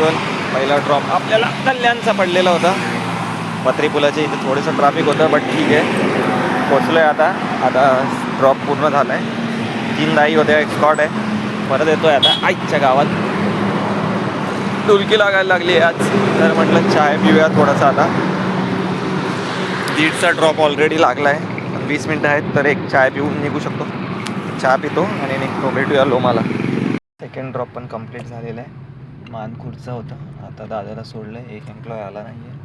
Usual पहिला drop आपल्याला कल्याणचा पडलेला होता. पत्री पुलाच्या इथे थोडंसं ट्रॅफिक होतं, बट ठीक आहे, पोचलो आहे आता. आता ड्रॉप पूर्ण झाला आहे. 3 दाई होत्या, एक स्कॉट आहे. परत येतो आहे आता आईच्या गावात. डुलकी लागायला लागली आहे आज, तर म्हटलं चाय पिऊया थोडासा. आता 1:30चा ड्रॉप ऑलरेडी लागला आहे. 20 मिनटं आहेत, तर एक चाय पिऊन निघू शकतो. चहा पितो आणि निघतो. भेटूया लोमाला. सेकंड ड्रॉप पण कंप्लीट झालेला आहे. मानखुर्दचा होता. आता दादाला सोडलं आहे, एक एम्प्लॉय आला नाही आहे.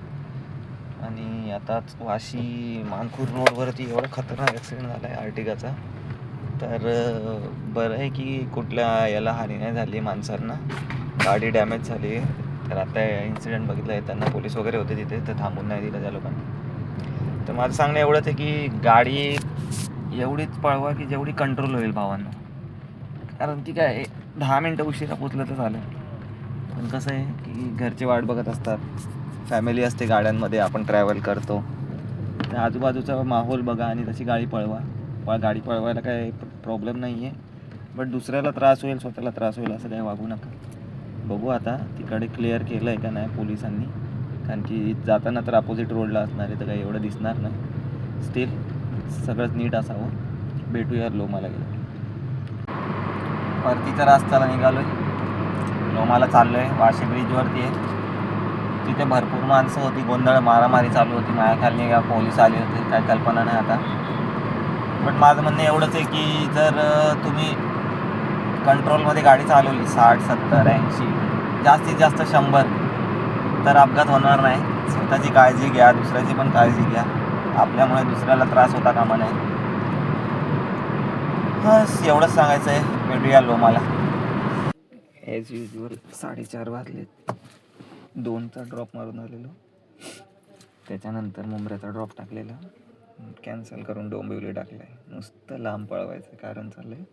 आणि आताच वाशी मानखुर्द रोडवरती एवढा खतरनाक ॲक्सिडेंट झाला आहे आर्टिगाचा. तर बरं आहे की कुठल्या याला हानी नाही झाली माणसांना, गाडी डॅमेज झाली आहे. तर आता इन्सिडेंट बघितला आहे, त्यांना पोलीस वगैरे होते तिथे, तर थांबून नाही दिलं त्या लोकांनी. तर माझं सांगणं एवढंच आहे की गाडी एवढीच पळवा की जेवढी कंट्रोल होईल भावांना. कारण की काय 10 मिनटं उशिरा पोचलं तर झालं. पण कसं आहे की घरचे वाट बघत असतात, फॅमिली असते गाड्यांमध्ये, आपण ट्रॅव्हल करतो. त्या आजूबाजूचा माहोल बघा आणि तशी गाडी पळवा. गाडी पळवायला काय प्रॉब्लेम नाही आहे, बट दुसऱ्याला त्रास होईल, स्वतःला त्रास होईल, असं काय वागू नका. बघू आता तिकडे क्लिअर केलं आहे का नाही पोलिसांनी, कारण की जाताना तर अपोजिट रोडला असणार आहे, तर काही एवढं दिसणार नाही. स्टील सगळंच नीट असावं. भेटूया लोमाला गेलं. परतीच्या रस्त्याला निघालो आहे, लोमाला चाललो आहे. वाशी ब्रिजवरती आहे. तिथे भरपूर माणसं होती, गोंधळ मारामारी चालू होती. माझ्याखाली का पोलीस आले होते, काय कल्पना नाही आता. बट माझं म्हणणं एवढंच आहे की जर तुम्ही कंट्रोलमध्ये गाडी चालवली 60, 70, 80, जास्तीत जास्त 100, तर अपघात होणार नाही. स्वतःची काळजी घ्या, दुसऱ्याची पण काळजी घ्या. आपल्यामुळे दुसऱ्याला त्रास होता कामा नये. बस एवढंच सांगायचं आहे. भेटूया लोमाला. ॲज युजल 4:30 वाजलेत. 2चा ड्रॉप मारून आलेलो, त्याच्यानंतर मुंब्र्याचा ड्रॉप टाकलेला, कॅन्सल करून डोंबिवली टाकलं आहे. नुसतं लांब पळवायचं कारण चाललं आहे.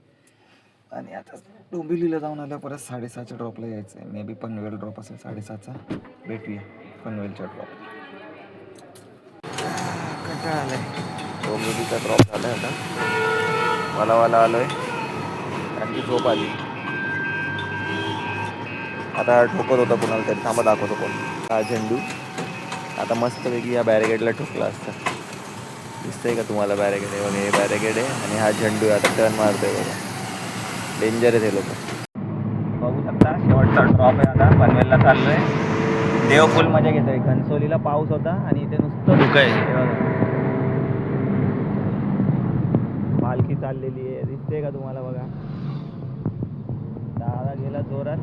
आणि आता डोंबिवलीला जाऊन आलं, परत 6:30च्या ड्रॉपला यायचं आहे. मे बी पनवेल ड्रॉप असेल 6:30चा. भेटूया पनवेलच्या ड्रॉप. कंटाळा आलं आहे. डोंबिवलीचा ड्रॉप झाला आहे आता. वाला आलो आहे, कारण की झोप आली. आता ठोकत होता कुणाला तरी, थांबा दाखवतो कोण. हा झेंडू आता मस्तपैकी या बॅरिगेडला ठोकला असता. दिसतंय का तुम्हाला बॅरिगेड आहे बघा, हे बॅरिगेड आहे आणि हा झेंडू आता टर्न मारतोय बघा. डेंजर आहे ते लोक. बघू शकता शेवटचा ड्रॉप आहे. आता पनवेलला चाललो आहे. देव फुल मजा घेतोय. घनसोलीला पाऊस होता आणि इथे नुसतं धुकं आहे. हे बघा पालखी चाललेली आहे, दिसते का तुम्हाला बघा. दादा गेला जोरात.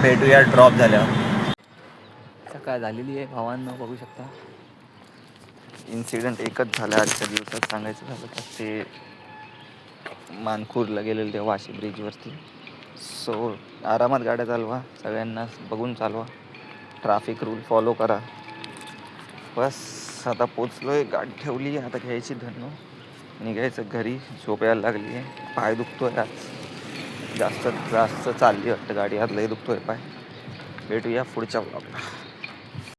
भेटूया ड्रॉप झाल्यावर. सकाळ झालेली आहे भावांनो, बघू शकता. इन्सिडेंट एकच झालं आजच्या दिवसात सांगायचं झालं तर, ते मानखुर्दला गेलेलं ते वाशी ब्रिजवरती. सो आरामात गाड्या चालवा, सगळ्यांना बघून चालवा, ट्रॅफिक रूल फॉलो करा. बस आता पोचलो आहे, गाडी ठेवली, आता घ्यायची धन्नो, निघायचं घरी. झोप यायला लागली आहे, पाय दुखतोय आज, जास्त चालली वाटतं गाडी, आज लई दुखतोय पाय. भेटूया पुढच्या ब्लॉगला.